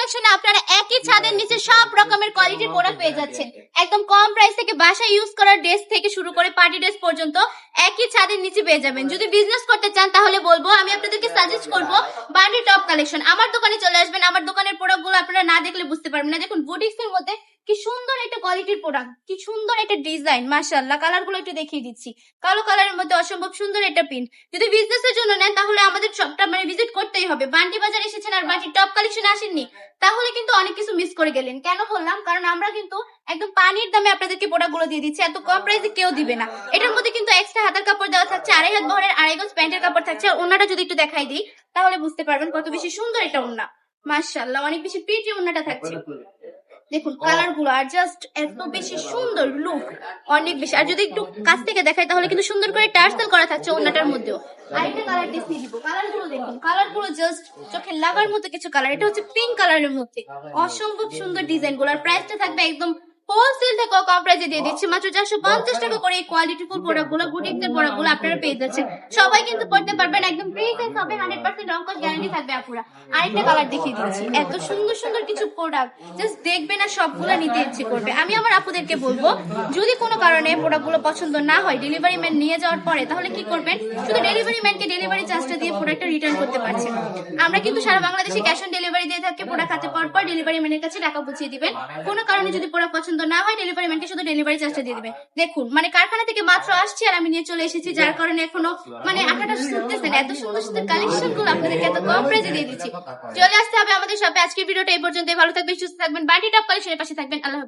কালেকশনে আপনারা একই ছাদের নিচে সব রকমের কোয়ালিটির প্রোডাক্ট পেয়ে যাচ্ছেন। একদম কম প্রাইস থেকে বাসায় ইউজ করার ড্রেস থেকে শুরু করে পার্টি ড্রেস পর্যন্ত একই ছাদের নিচে পেয়ে যাবেন। যদি বিজনেস করতে চান তাহলে বলবো, আমি আপনাদেরকে সাজেস্ট করব বান্ডি টপ কালেকশন। আমার দোকানে চলে আসবেন, আমার দোকানের প্রোডাক্টগুলো আপনারা না দেখলে বুঝতে পারবেন না। দেখুন বুটিক্স এর মধ্যে কি সুন্দর একটা কোয়ালিটির প্রোডাক্ট, কি সুন্দর একটা ডিজাইন, মাশাআল্লাহ। কালারগুলো একটু দেখিয়ে দিচ্ছি। কালো কালারের মধ্যে অসম্ভব সুন্দর একটা প্রিন্ট। যদি বিজনেসের জন্য নেন তাহলে আমাদের শপটা ভিজিট করতেই হবে। বান্ডি বাজার এসেছেন আর বান্ডি টপ কালেকশন আসেননি, তাহলে কিন্তু অনেক কিছু মিস করে গেলেন। কেন বললাম? কারণ আমরা কিন্তু একদম পানির দামে আপনাদেরকে প্রোডাক্টগুলো দিয়ে দিচ্ছি, এত কম প্রাইসে কেউ দিবে না। এটার মধ্যে কিন্তু এক্সট্রা হাতার কাপড় দেওয়া থাকছে, 2.5 হাত বহরের 2.5 গজ প্যান্টের কাপড় থাকছে। আর ওন্নাটা যদি একটু দেখাই দিই তাহলে বুঝতে পারবেন কত বেশি সুন্দর এটা ওন্না। মাশাআল্লাহ, অনেক বেশি প্রিটি ওন্নাটা থাকছে। দেখুন কালার গুলো আর জাস্ট এত বেশি সুন্দর লুক, অনেক বেশি। আর যদি একটু কাছ থেকে দেখাই তাহলে কিন্তু সুন্দর করে টার্সেল করা থাকছে ওন্নাটার মধ্যেও। আরেকটা কালার দেখিয়ে দিব, কালার গুলো দেখুন, কালার গুলো জাস্ট চোখে লাগার মতো কিছু কালার। এটা হচ্ছে পিঙ্ক কালারের মধ্যে অসম্ভব সুন্দর ডিজাইন গুলো। আর প্রাইসটা থাকবে একদম হোলসেল থেকে কম প্রাইসে দিয়ে দিচ্ছি, মাত্র 450 টাকা করে। এই কোয়ালিটিফুল প্রোডাক্ট গুলো, বুটিক্স এর প্রোডাক্ট গুলো আপনারা পেয়ে যাচ্ছেন। সবাই কিন্তু পড়তে পারবেন, একদম ফ্রি সাইজ হবে, 100% রংকশ গ্যারান্টি থাকবে আপুরা। আরেকটা কালার দেখিয়ে দিচ্ছি, এত সুন্দর সুন্দর কিছু প্রোডাক্ট জাস্ট দেখবেন আর সবগুলো নিতে ইচ্ছে করবে। আমি আমার আপুদেরকে বলবো, যদি কোনো কারণে প্রোডাক্ট গুলো পছন্দ না হয় ডেলিভারি ম্যান নিয়ে যাওয়ার পরে, তাহলে কি করবেন? শুধু ডেলিভারি ম্যানকে ডেলিভারি চার্জটা দিয়ে প্রোডাক্টটা রিটার্ন করতে পারছেন। আমরা কিন্তু সারা বাংলাদেশে ক্যাশ অন ডেলিভারি দিয়ে থাকি। প্রোডাক্ট হাতে পাওয়ার পর ডেলিভারি ম্যানের কাছে টাকা বুঝিয়ে দিবেন। কোনো কারণে যদি প্রোডাক্ট পছন্দ না হয় ডেলিভারি ম্যানকে শুধু ডেলিভারি চার্জটা দিয়ে দিবেন। দেখুন কারখানা থেকে মাত্র আসছি আর আমি নিয়ে চলে এসেছি, যার কারণে এখনো আটাটা শুনতেছেন। এত সুন্দর সুন্দর কালেকশন গুলো আপনাদেরকে এত কম প্রাইসে দিয়ে দিচ্ছি। চলে আসতে হবে আমাদের শপে। আজকের ভিডিওটা এই পর্যন্ত। ভালো থাকবেন, সুস্থ থাকবেন, বান্ডি টপ কালেকশনের পাশে থাকবেন। আল্লাহ।